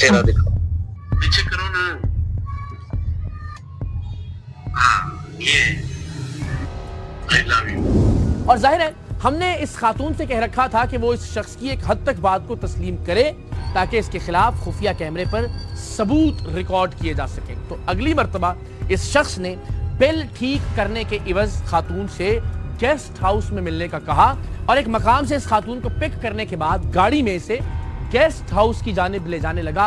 चेहरा दिखाओ, पीछे करो ना। हाँ, ये आई लव यू। और जाहिर है हमने इस खातून से कह रखा था कि वो इस शख्स की एक हद तक बात को तस्लीम करे ताकि इसके खिलाफ खुफिया कैमरे पर सबूत रिकॉर्ड किए जा सके। तो अगली मर्तबा इस शख्स ने बिल ठीक करने के इवज खातून से गेस्ट हाउस में मिलने का कहा और एक मकाम से इस खातून को पिक करने के बाद गाड़ी में से गेस्ट हाउस की जानिब ले जाने लगा।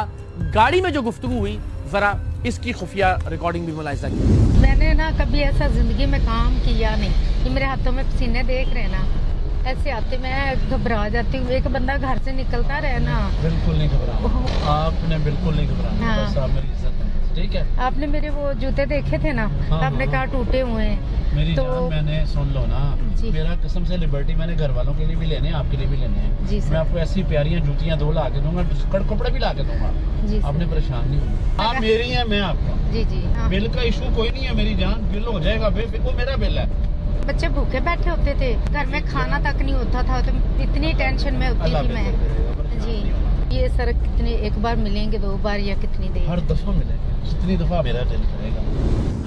गाड़ी में जो गुफ्तगू हुई जरा इसकी खुफिया रिकॉर्डिंग भी मुलाहिजा की। मैंने ना कभी ऐसा जिंदगी में काम किया नहीं कि मेरे हाथों में पसीने देख रहे ना, ऐसे आते मैं घबरा जाती हूँ। एक बंदा घर से निकलता रहे ना। बिल्कुल नहीं घबराना, आपने बिल्कुल नहीं घबराना। हाँ। बस आप मेरी इज्जत करें, ठीक है। आपने मेरे वो जूते देखे थे ना, हाँ, आपने हाँ। कहा टूटे हुए हैं मेरी तो जान, मैंने सुन लो ना, जी। मेरा कसम से लिबर्टी मैंने घर वालों के लिए भी लेने हैं, आपके लिए भी लेने हैं। जी सर। मैं आपको ऐसी प्यारियां जूतियां 2 ला के दूंगा, कपड़े भी ला के दूंगा। जी सर। आपने परेशान नहीं होना, आप मेरी हैं, मैं आपका। जी जी हाँ। बिल का इशू कोई नहीं है मेरी जान, बिल हो जाएगा बेफिक्र, वो मेरा बिल है। बच्चे भूखे बैठे होते थे, घर में खाना तक नहीं होता था, तो इतनी टेंशन में होती अल्लाह थी मैं। बेहतर करेगा, जी, ये सर कितने, एक बार मिलेंगे, 2 बार या कितनी देर? हर दफा मिलेगा, जितनी दफा मेरा दिल करेगा।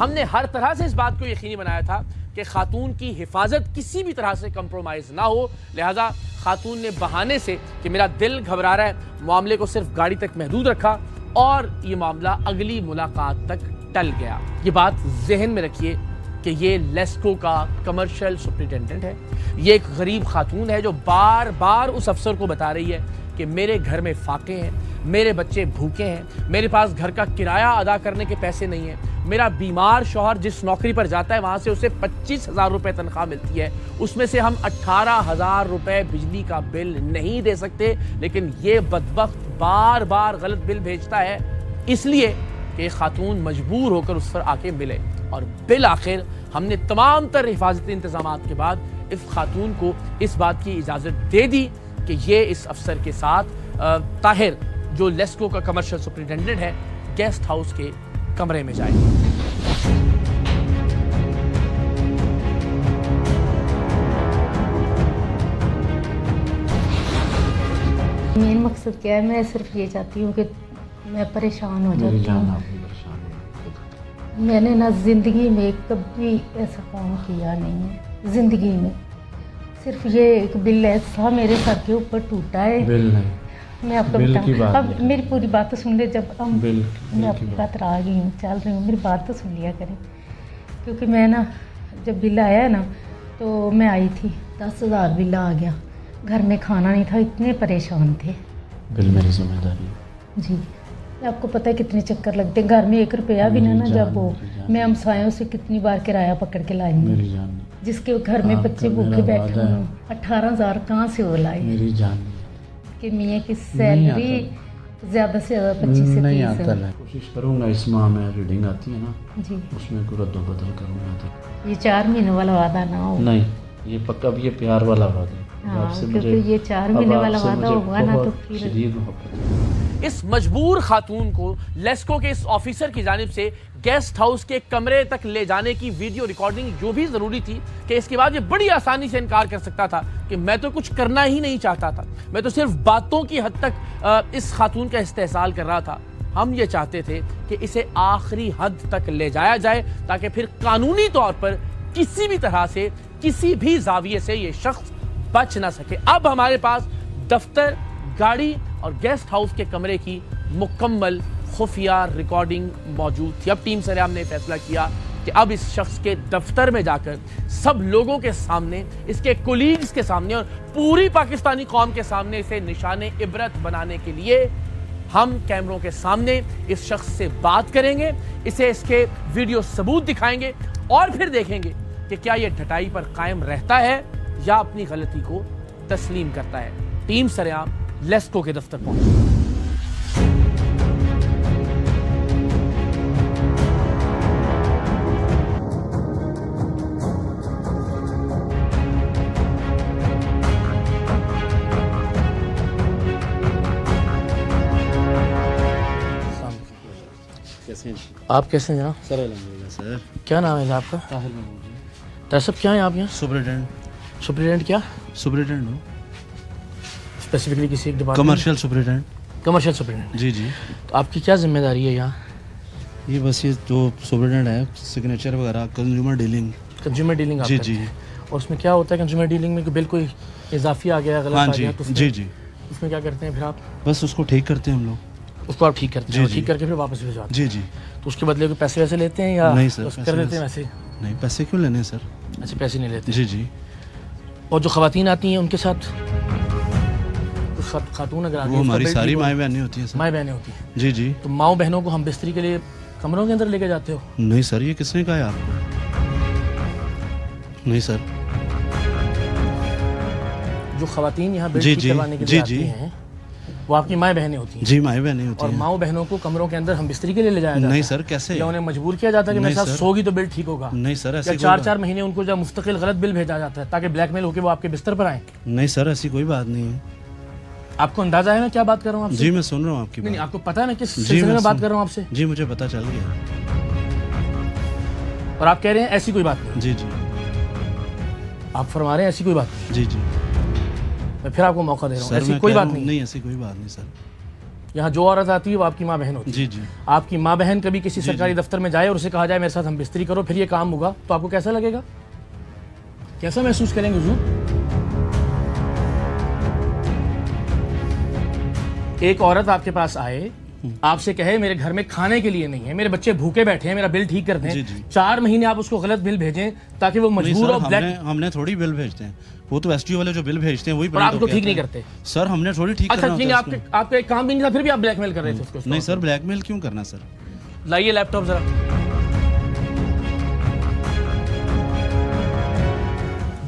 हमने हर तरह से इस बात को यकीनी बनाया था कि खातून की हिफाजत किसी भी तरह से कंप्रोमाइज ना हो, लिहाजा खातून ने बहाने से कि मेरा दिल घबरा रहा है मामले को सिर्फ गाड़ी तक महदूद रखा और ये मामला अगली मुलाकात तक टल गया। ये बात जहन में रखिए कि ये लेस्को का कमर्शियल सुपरिटेंडेंट है। ये एक गरीब खातून है जो बार बार उस अफसर को बता रही है कि मेरे घर में फाके हैं, मेरे बच्चे भूखे हैं, मेरे पास घर का किराया अदा करने के पैसे नहीं है, मेरा बीमार शौहर जिस नौकरी पर जाता है वहाँ से उसे 25,000 रुपये तनख्वाह मिलती है, उसमें से हम 18,000 रुपये बिजली का बिल नहीं दे सकते, लेकिन ये बदबख्त बार बार गलत बिल भेजता है, इसलिए कि खातून मजबूर होकर उस पर आके मिले। और बिल आखिर हमने तमाम तर हिफाजती इंतजाम के बाद इस खातून को इस बात की इजाज़त दे दी कि ये इस अफसर के साथ ताहिर जो लेस्को का कमर्शियल सुपरिटेंडेंट है गेस्ट हाउस के कमरे में जाए। मेन मकसद क्या है, मैं सिर्फ ये चाहती हूँ कि मैं परेशान हो मेरी जाती जान, हूँ। आप भी परेशान हैं। मैंने ना जिंदगी में कभी ऐसा काम किया नहीं है, जिंदगी में। सिर्फ ये एक बिल ऐसा मेरे सर के ऊपर टूटा है। बिल नहीं, मैं आपको बिल की बताऊँ, बात अब नहीं। मेरी पूरी बात तो सुन ले। जब हम बिल मैं की आपकी बात। बात आ गई हूँ, चल रही हूँ, मेरी बात तो सुन लिया करें। क्योंकि मैं ना जब बिल आया ना तो मैं आई थी, 10,000 बिल आ गया, घर में खाना नहीं था, इतने परेशान थे। बिल मेरी जिम्मेदारी है। जी, आपको पता है कितने चक्कर लगते हैं, घर में 1 रुपया भी ना मेरी जब जान, वो मेरी जान। मैं हमसायों से कितनी बार किराया पकड़ के लाई हूँ, मेरी जान, जिसके घर में आपका बच्चे मेरा भूखे बैठे वादा है। हुए, 18,000 कहाँ से वो लाए? मेरी जान कि मियाँ की नहीं सैलरी आता। ज़्यादा से ज़्यादा 25 से नहीं 30 आता है। है। कोशिश करूंगा इस माह में रीडिंग आती है ना, जी, उसमें को रद्दो बदल करूंगा। तो ये 4 महीनों वाला वादा ना हो। नहीं, ये पक्का, अब ये प्यार वाला वादा है। हाँ, आपसे क्योंकि मुझे ये 4 अब महीने वाला आपसे वादा मुझे होगा ना तो बहुत फिर शदीद मोहब्बत है। इस मजबूर खातून को लेस्को के इस ऑफिसर की जानिब से गेस्ट हाउस के कमरे तक ले जाने की वीडियो रिकॉर्डिंग जो भी जरूरी थी कि इसके बाद ये बड़ी आसानी से इनकार कर सकता था कि मैं तो कुछ करना ही नहीं चाहता था, मैं तो सिर्फ बातों की हद तक इस खातून का इस्तेहसाल कर रहा था। हम ये चाहते थे कि इसे आखिरी हद तक ले जाया जाए ताकि फिर कानूनी तौर पर किसी भी तरह से किसी भी जाविये से ये शख्स बच ना सके। अब हमारे पास दफ्तर, गाड़ी और गेस्ट हाउस के कमरे की मुकम्मल खुफिया रिकॉर्डिंग मौजूद थी। अब टीम सरेआम ने फैसला किया कि अब इस शख्स के दफ्तर में जाकर सब लोगों के सामने, इसके कोलीग्स के सामने और पूरी पाकिस्तानी कौम के सामने इसे निशाने इबरत बनाने के लिए हम कैमरों के सामने इस शख्स से बात करेंगे, इसे इसके वीडियो सबूत दिखाएंगे और फिर देखेंगे कि क्या यह ढटाई पर कायम रहता है या अपनी गलती को तस्लीम करता है। टीम सरेआम लेस्को के दफ्तर पहुंची। कैसे हैं? आप कैसे हैं जनाब? सर अल्हम्दुलिल्लाह सर। क्या नाम है आपका? ताहिर महमूद जी। ताहिर साहब क्या है आप यहाँ? सुपरिटेंडेंट। सुपरिटेंडेंट क्या? सुपरिटेंडेंट हूँ, स्पेसिफिकली किसी एक department? Commercial superintendent. Commercial superintendent. जी जी। तो आपकी क्या जिम्मेदारी है यहाँ? ये बस ये जो सुपरिटेंडेंट है, सिग्नेचर वगैरह, कंज्यूमर डीलिंग। कंज्यूमर डीलिंग आप जी करते जी। हैं। और उसमें क्या होता है कंज्यूमर डीलिंग में कि बिल कोई इजाफी आ गया, गलत हाँ आ जी गया तो जी जी। उसमें क्या करते हैं फिर आप? बस उसको ठीक करते हैं हम लोग। उसको आप ठीक करते जी हैं, जी। ठीक करके फिर वापस भिजवाते जी जी। हैं। तो उसके बदले कोई पैसे वैसे लेते हैं या नहीं सर, बस पैसे कर देते हैं वैसे- वैसे? नहीं, पैसे क्यों लेने हैं सर? अच्छा, पैसे नहीं लेते। जी जी। और जो खवातीन आती हैं उनके साथ कुछ खातून अगर आती वो हैं, उसका हमारी बिल सारी ठीक हो- माएँ बहनें होती हैं सर। माएँ बहनें होती हैं। जी जी। तो माओ बहनों को हम बिस्तरी के लिए कमरों के अंदर लेके जाते हो? नहीं सर, ये किसने कहा है आपको? नहीं सर। जो खवातीन यहाँ बिल जी ठीक जी, करवाने के जी लिए आती जी। हैं वो आपकी माएँ बहनें होती हैं? जी, माएँ बहनें होती और हैं। माओ बहनों को कमरों के अंदर हम बिस्तरी के लिए ले जाया जाता नहीं है? सर, कैसे? या उन्हें मजबूर किया जाता है कि मेरे नहीं साथ सर। सोगी तो बिल ठीक होगा? नहीं सर, ऐसी या कोई 4-4 बात- महीने उनको जब मुस्तकिल गलत बिल भेजा जाता है ताकि ब्लैकमेल होकर वो आपके बिस्तर पर आए? नहीं सर, ऐसी कोई बात नहीं है। आपको अंदाजा है मैं क्या बात कर रहा हूँ आपसे? जी, मैं सुन रहा हूँ आपकी नहीं, बात। आपको पता है मैं किस जी, सिलसिले मैं में बात सुन- कर रहा हूँ आपसे? जी, मुझे पता चल गया। और आप कह रहे हैं ऐसी कोई बात नहीं? जी जी। आप फरमा रहे हैं ऐसी कोई बात नहीं। जी जी। मैं फिर आपको मौका दे रहा हूँ, सर, ऐसी मैं कोई कह बात रहा हूँ- नहीं। नहीं, ऐसी कोई बात नहीं सर। यहाँ जो औरत आती है वो आपकी माँ बहन होती है। जी जी। आपकी माँ बहन कभी किसी सरकारी दफ्तर में जाए और उसे कहा जाए मेरे साथ हम बिस्तरी करो फिर ये काम होगा, तो आपको कैसा लगेगा? कैसा महसूस करेंगे हुजूर? एक औरत आपके पास आए, आपसे कहे मेरे घर में खाने के लिए नहीं है, मेरे बच्चे भूखे बैठे हैं, मेरा बिल ठीक कर दें। जी, जी। 4 महीने आप उसको गलत बिल भेजें ताकि वो नहीं मजबूर सर, और ब्लैक, हमने थोड़ी बिल भेजते हैं। वो तो एसटीओ वाले जो बिल भेजते हैं वही और प्रिंट आप उसको होके ठीक आते नहीं हैं। करते। सर, हमने थोड़ी ठीक अच्छा करना ठीक है, होता है आपका एक काम भी नहीं था फिर भी आप ब्लैकमेल कर रहे थे उसको? उसको। नहीं सर, ब्लैकमेल क्यों करना सर? लाइए लैपटॉप जरा।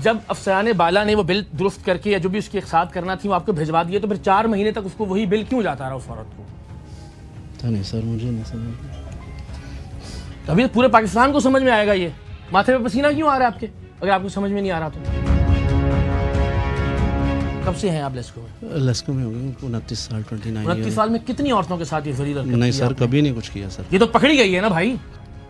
जब अफसराने बाला ने वो बिल दुरुस्त करके या जो भी उसके साथ करना थी वो आपको भिजवा दिए, तो फिर 4 महीने तक उसको वही बिल क्यों जाता रहा उस औरत को? पता नहीं सर, मुझे नहीं समझ। अभी पूरे पाकिस्तान को समझ में आएगा ये। माथे पे पसीना क्यों आ रहा है आपके, अगर आपको समझ में नहीं आ रहा तो? कब से हैं आप लेस्को में? लस्को में हो गए 29 साल, 29 29 साल में कितनी औरतों के साथ ये जलील हरकत नहीं की सर, आपने? कभी नहीं कुछ किया सर। ये तो पकड़ी गई है ना भाई।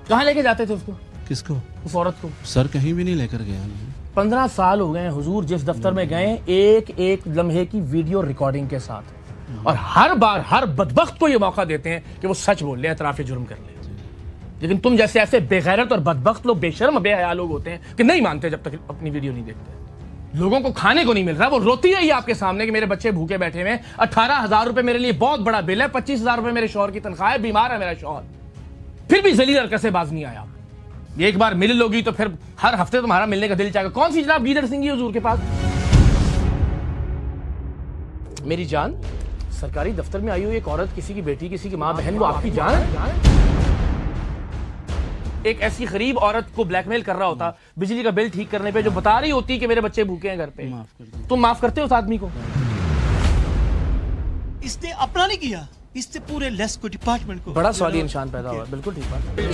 कहाँ लेके जाते थे उसको, किसको? उस औरत को? सर, कहीं भी नहीं लेकर गया। 15 साल हो गए हैं हुजूर, जिस दफ्तर में गए एक एक लम्हे की वीडियो रिकॉर्डिंग के साथ, और हर बार हर बदबख्त को ये मौका देते हैं कि वो सच बोल ले, एतराफ़ जुर्म कर ले। लेकिन तुम जैसे ऐसे बेगैरत और बदबख्त लोग, बेशर्म बेहया लोग होते हैं कि नहीं मानते जब तक अपनी वीडियो नहीं देखते। लोगों को खाने को नहीं मिल रहा, वो रोती है ये आपके सामने कि मेरे बच्चे भूखे बैठे हुए हैं, 18,000 रुपए मेरे लिए बहुत बड़ा बिल है, 25,000 रुपए मेरे शौहर की तनख्वाह है, बीमार है मेरा शौहर, फिर भी जलील हरकत से बाज नहीं आया। ये एक बार मिल लोगी तो फिर हर हफ्ते तुम्हारा मिलने का दिल चाहेगा। कौन सी जनाब गीदड़ सिंह हुजूर के पास? मेरी जान, सरकारी दफ्तर में आई हुई एक औरत, किसी की बेटी, किसी की माँ बहन, वो आपकी जान है? एक ऐसी गरीब औरत को ब्लैकमेल कर रहा होता बिजली का बिल ठीक करने पे, जो बता रही होती कि मेरे बच्चे भूखे हैं घर पे। तुम माफ करते हो उस आदमी को? इसने अपना नहीं किया, इससे पूरे लेस्को डिपार्टमेंट को बड़ा सवालिया निशान पैदा हुआ। बिल्कुल ठीक बात। नहीं